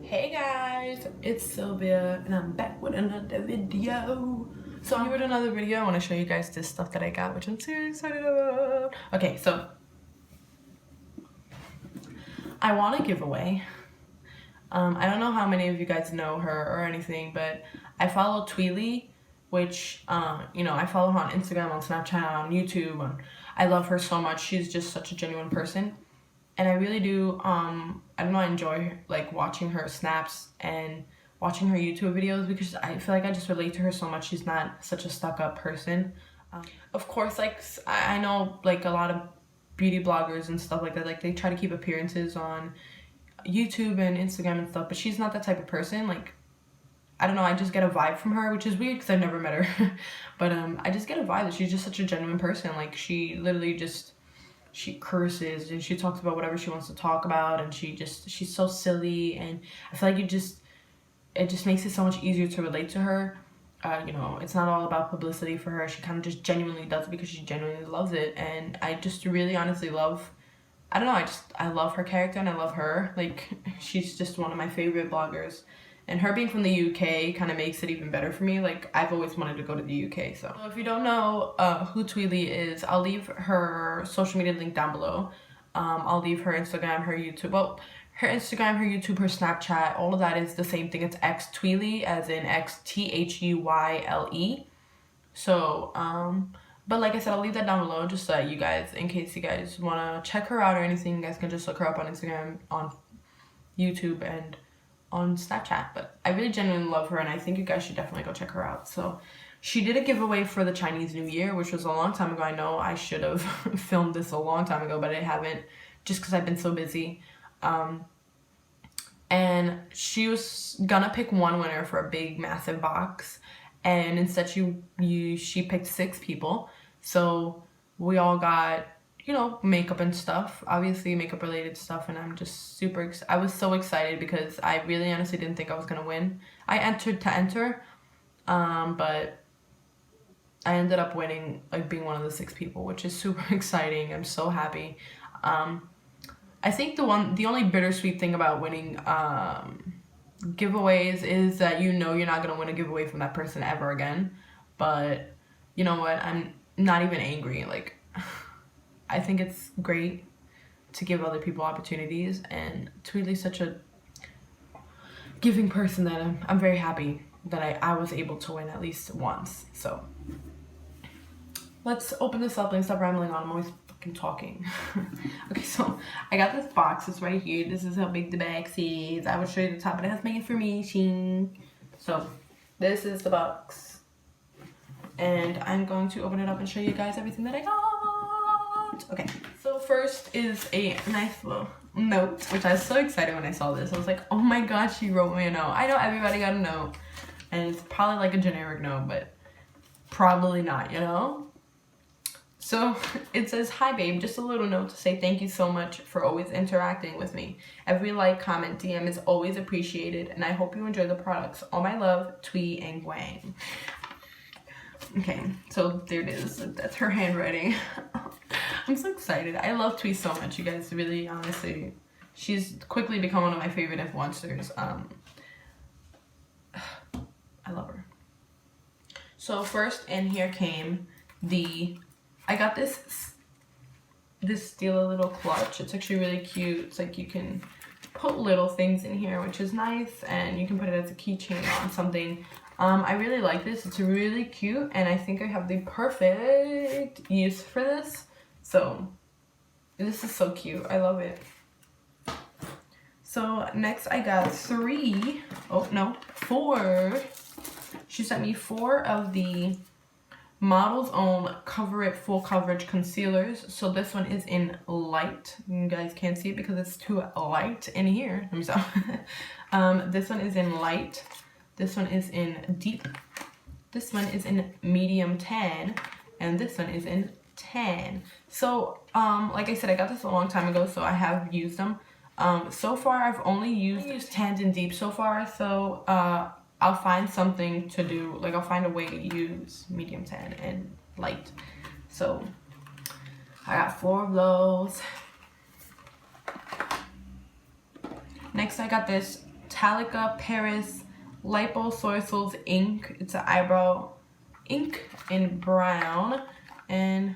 Hey guys, it's Sylvia and I'm back with another video. So I'm with another video. I want to show you guys this stuff that I got, which I'm super excited about. Okay, so I want to give away. I don't know how many of you guys know her or anything, but I follow THUYLE, which you know, I follow her on Instagram, on Snapchat, on YouTube. I love her so much. She's just such a genuine person. And I really do, I don't know, I enjoy like watching her snaps and watching her YouTube videos because I feel like I just relate to her so much. She's not such a stuck-up person. Of course, like, I know like a lot of beauty bloggers and stuff like that, like they try to keep appearances on YouTube and Instagram and stuff, but she's not that type of person. Like, I don't know, I just get a vibe from her, which is weird because I've never met her. But I just get a vibe that she's just such a genuine person. Like, she literally just... she curses and she talks about whatever she wants to talk about, and she's so silly, and I feel like it just makes it so much easier to relate to her. You know, it's not all about publicity for her. She kind of just genuinely does it because she genuinely loves it, and I just really honestly love, I don't know, I love her character and I love her. Like, she's just one of my favorite bloggers. And her being from the UK kind of makes it even better for me. Like, I've always wanted to go to the UK. So if you don't know who THUYLE is, I'll leave her social media link down below. I'll leave her Instagram, her YouTube. Well, her Instagram, her YouTube, her Snapchat, all of that is the same thing. It's XThuyle, as in XTHUYLE. So, but like I said, I'll leave that down below just so that you guys, in case you guys want to check her out or anything, you guys can just look her up on Instagram, on YouTube, and on Snapchat. But I really genuinely love her, and I think you guys should definitely go check her out. So she did a giveaway for the Chinese New Year, which was a long time ago. I know I should have filmed this a long time ago, but I haven't, just because I've been so busy. And she was gonna pick one winner for a big massive box, and instead she picked 6 people. So we all got, you know, makeup and stuff, obviously makeup related stuff, and I'm just I was so excited because I really honestly didn't think I was gonna win. I entered to enter, but I ended up winning, like being one of the 6 people, which is super exciting. I'm so happy. I think the only bittersweet thing about winning giveaways is that you know you're not gonna win a giveaway from that person ever again. But you know what, I'm not even angry. Like, I think it's great to give other people opportunities, and THUYLE's such a giving person that I'm very happy that I was able to win at least once. So let's open this up and stop rambling on. I'm always fucking talking. Okay, so I got this box. It's right here. This is how big the bag is. I will show you the top, but it has my information. So this is the box, and I'm going to open it up and show you guys everything that I got. Okay, so first is a nice little note, which I was so excited when I saw this. I was like, oh my god, she wrote me a note. I know everybody got a note, and it's probably like a generic note, but probably not, you know? So it says, hi babe, just a little note to say thank you so much for always interacting with me. Every like, comment, DM is always appreciated, and I hope you enjoy the products. All my love, Thuy and Guang. Okay, so there it is. That's her handwriting. I'm so excited. I love Thuy so much, you guys. Really, honestly, she's quickly become one of my favorite influencers. I love her. So first in here came I got this Stila little clutch. It's actually really cute. It's like you can put little things in here, which is nice, and you can put it as a keychain on something. I really like this. It's really cute, and I think I have the perfect use for this. So this is so cute. I love it. So next I got 4. She sent me 4 of the Model's Own Cover It Full Coverage Concealers. So this one is in light. You guys can't see it because it's too light in here. Let me stop. This one is in light. This one is in deep. This one is in medium tan. And this one is in tan. So, like I said, I got this a long time ago, so I have used them. So far, I've only used tans and deep so far. So, I'll find something to do. Like, I'll find a way to use medium tan and light. So, I got 4 of those. Next, I got this Sothys Paris Liposourcils ink. It's an eyebrow ink in brown, and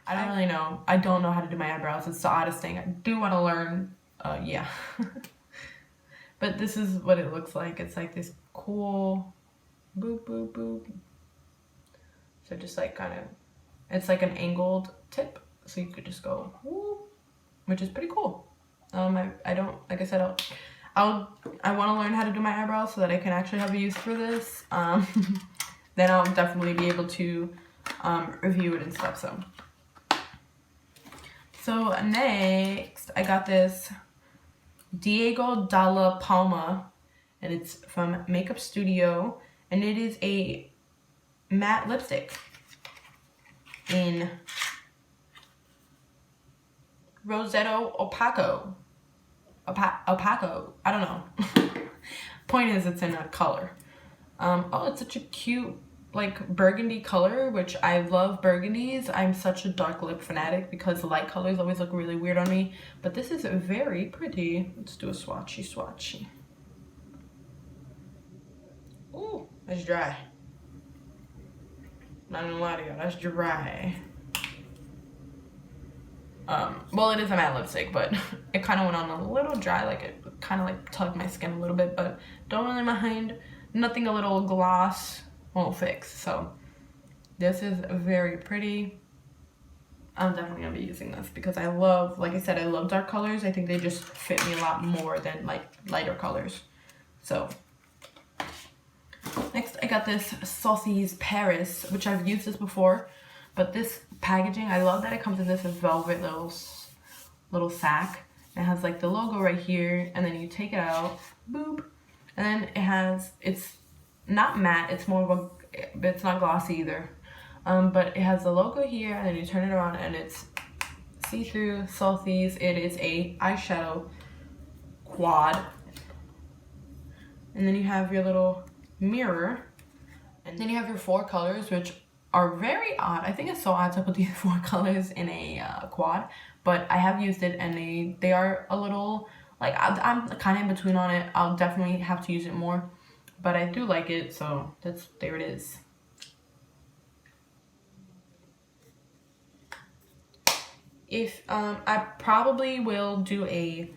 I don't really know. I don't know how to do my eyebrows. It's the oddest thing. I do want to learn. Yeah. But this is what it looks like. It's like this cool boop, boop, boop. So just like kind of, it's like an angled tip. So you could just go, whoop, which is pretty cool. I don't, like I said, I want to learn how to do my eyebrows so that I can actually have a use for this. Then I'll definitely be able to review it and stuff. So next, I got this Diego Dalla Palma, and it's from Makeup Studio, and it is a matte lipstick in Rosetto Opaco. Opaco. I don't know. Point is, it's in a color. Oh, it's such a cute, like, burgundy color, which I love burgundies. I'm such a dark lip fanatic because light colors always look really weird on me. But this is very pretty. Let's do a swatchy. Ooh, that's dry. Not gonna lie to you, that's dry. Well, it is a matte lipstick, but it kind of went on a little dry, like it kind of like tugged my skin a little bit, but don't really mind. Nothing a little gloss won't fix. So this is very pretty. I'm definitely gonna be using this because I love, like I said, I love dark colors. I think they just fit me a lot more than like lighter colors. So next I got this Sothys Paris, which I've used this before, but this packaging, I love that it comes in this velvet little sack. It has like the logo right here, and then you take it out, boop, and then it has, it's not matte, it's more of a, it's not glossy either, but it has the logo here, and then you turn it around and it's see-through Sothys. It is a eyeshadow quad, and then you have your little mirror, and then you have your 4 colors, which are very odd. I think it's so odd to put these 4 colors in a quad, but I have used it, and they are a little, like, I'm kind of in between on it. I'll definitely have to use it more, but I do like it, so there it is. If I probably will do a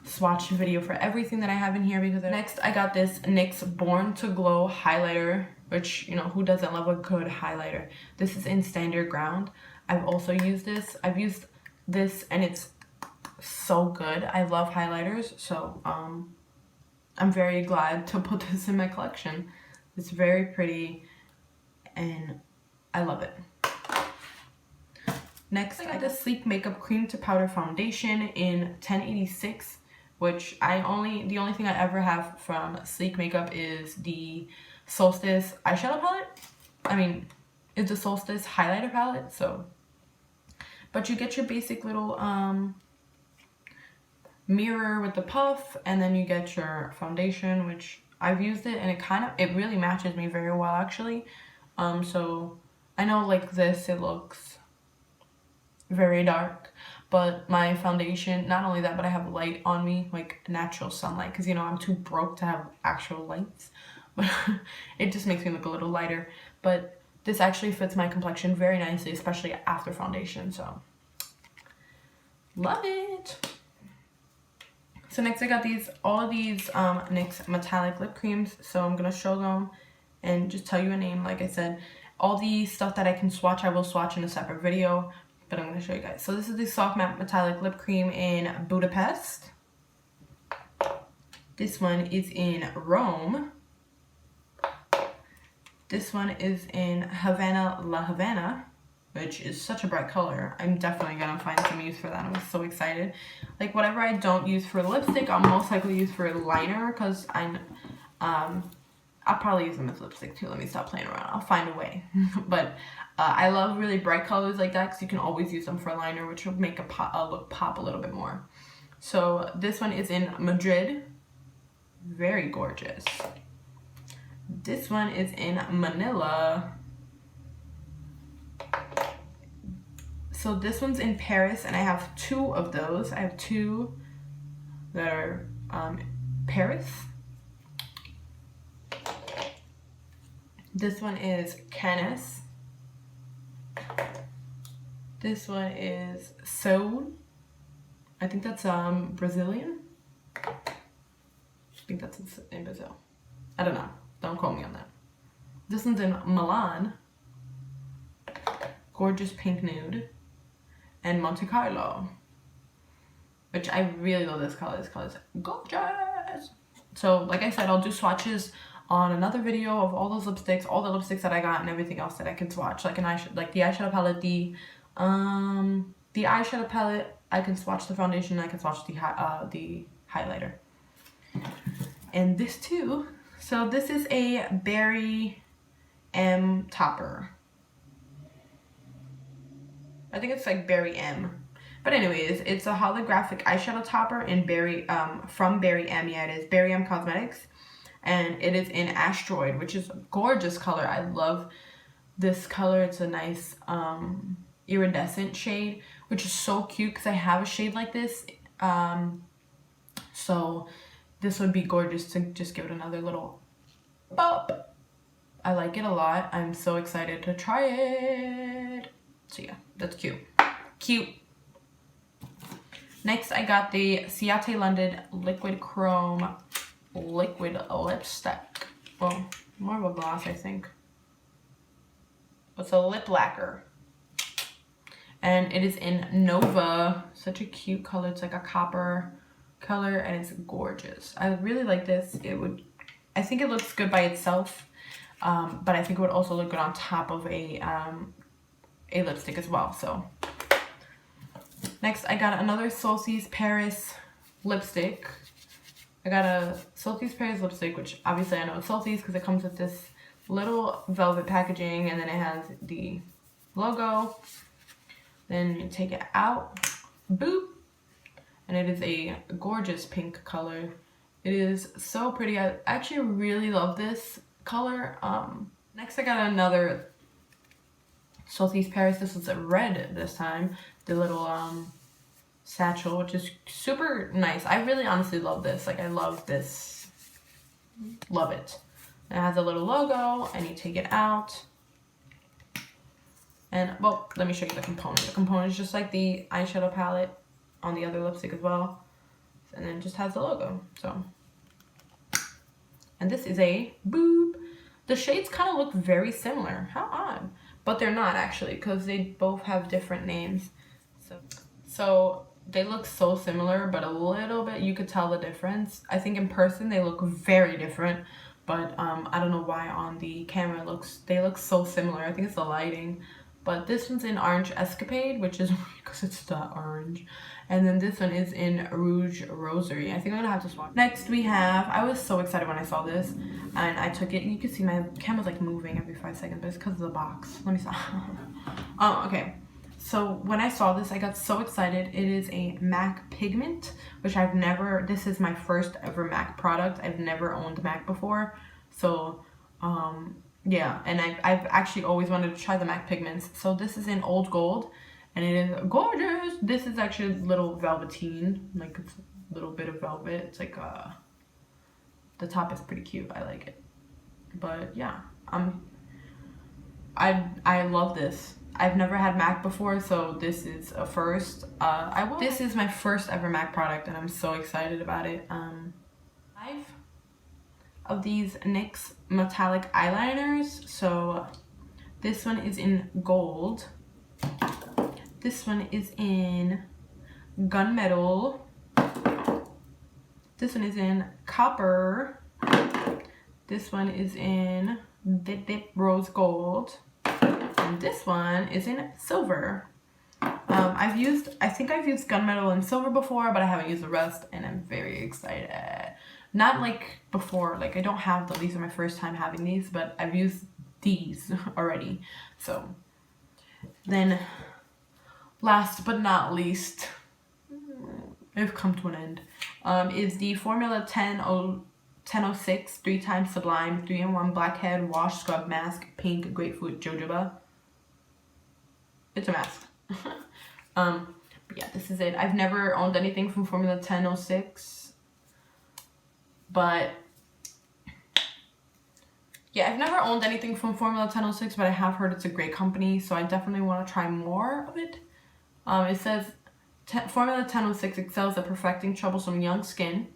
swatch video for everything that I have in here, because next I got this NYX Born to Glow highlighter, which, you know, who doesn't love a good highlighter? This is in Standard Ground. I've also used this. I've used this and it's so good. I love highlighters, so I'm very glad to put this in my collection. It's very pretty and I love it. Next, I got the Sleek Makeup Cream to Powder Foundation in 1086, which the only thing I ever have from Sleek Makeup is the Solstice eyeshadow palette. I mean, it's a Solstice highlighter palette, so. But you get your basic little mirror with the puff, and then you get your foundation, which I've used it, and it really matches me very well, actually. So I know, like this, it looks very dark, but my foundation, not only that, but I have light on me, like natural sunlight, because, you know, I'm too broke to have actual lights, but it just makes me look a little lighter. But this actually fits my complexion very nicely, especially after foundation, so love it. So next I got all of these NYX metallic lip creams, so I'm gonna show them and just tell you a name. Like I said, all the stuff that I can swatch, I will swatch in a separate video, but I'm gonna show you guys. So this is the Soft Matte Metallic Lip Cream in Budapest. This one is in Rome. This one is in Havana La Havana, which is such a bright color. I'm definitely gonna find some use for that. I'm so excited. Like, whatever I don't use for lipstick, I'll most likely use for a liner, because I'll probably use them as lipstick too. Let me stop playing around. I'll find a way. But I love really bright colors like that, because you can always use them for a liner, which will make a look pop a little bit more. So this one is in Madrid. Very gorgeous. This one is in Manila. So this one's in Paris, and I have 2 of those. I have 2 that are Paris. This one is Canis. This one is Thuy. I think that's Brazilian. I think that's in Brazil. I don't know. Don't quote me on that. This one's in Milan. Gorgeous pink nude. And Monte Carlo. Which I really love this color. This color is gorgeous. So like I said, I'll do swatches on another video of all those lipsticks, all the lipsticks that I got, and everything else that I can swatch. Like the eyeshadow palette, the eyeshadow palette. I can swatch the foundation. I can swatch the highlighter. And this too. So this is a Berry M topper. I think it's like Berry M. But anyways, it's a holographic eyeshadow topper in from Berry M. Yeah, it is Berry M Cosmetics. And it is in Asteroid, which is a gorgeous color. I love this color. It's a nice iridescent shade, which is so cute because I have a shade like this. So this would be gorgeous to just give it another little pop. I like it a lot. I'm so excited to try it. So yeah, that's cute. Cute. Next, I got the Ciate London Liquid Chrome Liquid Lipstick. Well, more of a gloss, I think. It's a lip lacquer. And it is in Nova. Such a cute color. It's like a copper color and it's gorgeous. I really like this. I think it looks good by itself. But I think it would also look good on top of a lipstick as well. So next, I got another Sothys Paris lipstick. I got a Sothys Paris lipstick, which obviously I know it's Sothys because it comes with this little velvet packaging and then it has the logo. Then you take it out, boop, and it is a gorgeous pink color. It is so pretty. I actually really love this color. Next, I got another Sothys Paris. This is a red this time. The little satchel, which is super nice. I really honestly love this. Like, I love this. Love it. It has a little logo, and you take it out. And, well, let me show you the component. The component is just like the eyeshadow palette on the other lipstick as well. And then it just has the logo. So, and this is a boop. The shades kind of look very similar. How odd. But they're not actually, because they both have different names. So they look so similar, but a little bit you could tell the difference. I think in person they look very different, but I don't know why on the camera they look so similar. I think it's the lighting. But this one's in Orange Escapade, which is because it's the orange. And then this one is in Rouge Rosary. I think I'm gonna have to swatch. Next we have, I was so excited when I saw this. And I took it, and you can see my camera's like moving every 5 seconds, but it's because of the box. Let me stop. Oh, okay. So when I saw this, I got so excited. It is a MAC pigment, which this is my first ever MAC product. I've never owned MAC before. So, yeah, and I've actually always wanted to try the MAC pigments. So this is in Old Gold, and it is gorgeous. This is actually a little velveteen, like it's a little bit of velvet. It's like the top is pretty cute. I like it. But yeah, I love this. I've never had MAC before, so this is a first. This is my first ever MAC product, and I'm so excited about it. 5 of these NYX metallic eyeliners. So this one is in gold. This one is in gunmetal. This one is in copper. This one is in Dip Dip Rose Gold. And this one is in silver. I think I've used gunmetal and silver before, but I haven't used the rest, and I'm very excited. Not like before, like I don't have them. These are my first time having these, but I've used these already. So then last but not least, I've come to an end, is the Formula 1006 3 times Sublime 3-in-1 Blackhead Wash Scrub Mask Pink Grapefruit Jojoba. It's a mask. But yeah, this is it. I've never owned anything from Formula 1006. But yeah, I've never owned anything from Formula 1006, but I have heard it's a great company, so I definitely want to try more of it. It says Formula 1006 excels at perfecting troublesome young skin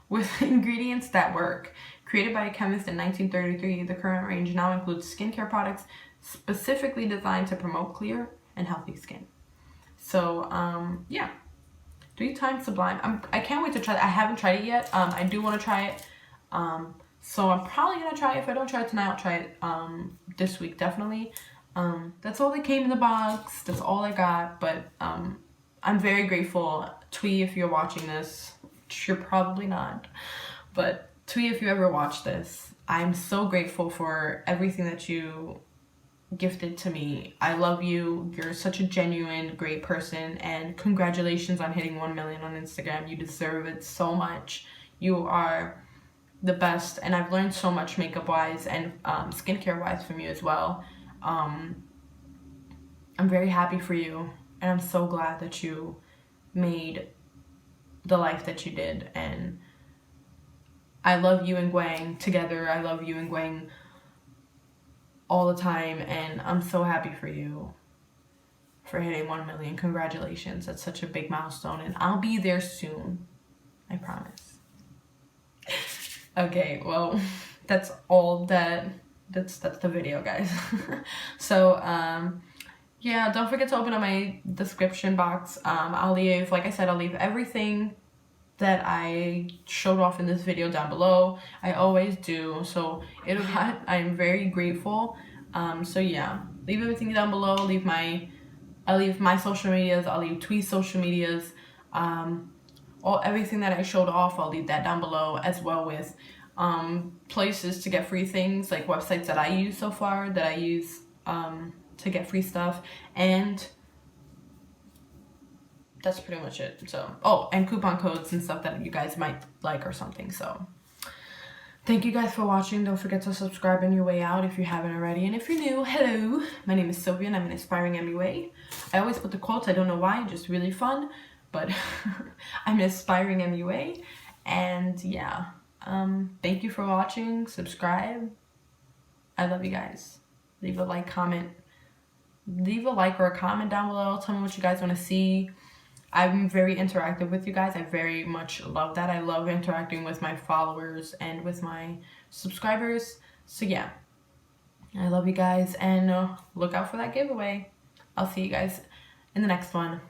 with ingredients that work. Created by a chemist in 1933, the current range now includes skincare products specifically designed to promote clear and healthy skin. So, yeah. 3 times Sublime. I can't wait to try it. I haven't tried it yet. I do want to try it. So I'm probably going to try it. If I don't try it tonight, I'll try it this week, definitely. That's all that came in the box. That's all I got. But I'm very grateful. THUY, if you're watching this, you're probably not. But THUY, if you ever watch this, I'm so grateful for everything that you gifted to me. I love you. You're such a genuine, great person. And congratulations on hitting 1 million on Instagram. You deserve it so much. You are the best. And I've learned so much makeup-wise and skincare-wise from you as well. I'm very happy for you. And I'm so glad that you made the life that you did. And I love you and Gwang together. I love you and Gwang all the time, and I'm so happy for you for hitting 1 million. Congratulations. That's such a big milestone, and I'll be there soon. I promise. Okay, well, that's all that's the video, guys. So, yeah, don't forget to open up my description box. I'll leave, like I said, I'll leave everything that I showed off in this video down below. I always do, so I'm very grateful. So yeah, leave everything down below. I'll leave my social medias. I'll leave THUY's social medias. Everything that I showed off, I'll leave that down below, as well with places to get free things, like websites that I use so far, that I use to get free stuff, and that's pretty much it. So, and coupon codes and stuff that you guys might like or something. So thank you guys for watching. Don't forget to subscribe on your way out if you haven't already. And if you're new, hello, my name is Sylvia and I'm an aspiring MUA. I always put the quotes, I don't know why, just really fun, but I'm an aspiring MUA. And yeah, thank you for watching. Subscribe. I love you guys. Leave a like or a comment down below. Tell me what you guys want to see. I'm very interactive with you guys. I very much love that. I love interacting with my followers and with my subscribers. So yeah, I love you guys, and look out for that giveaway. I'll see you guys in the next one.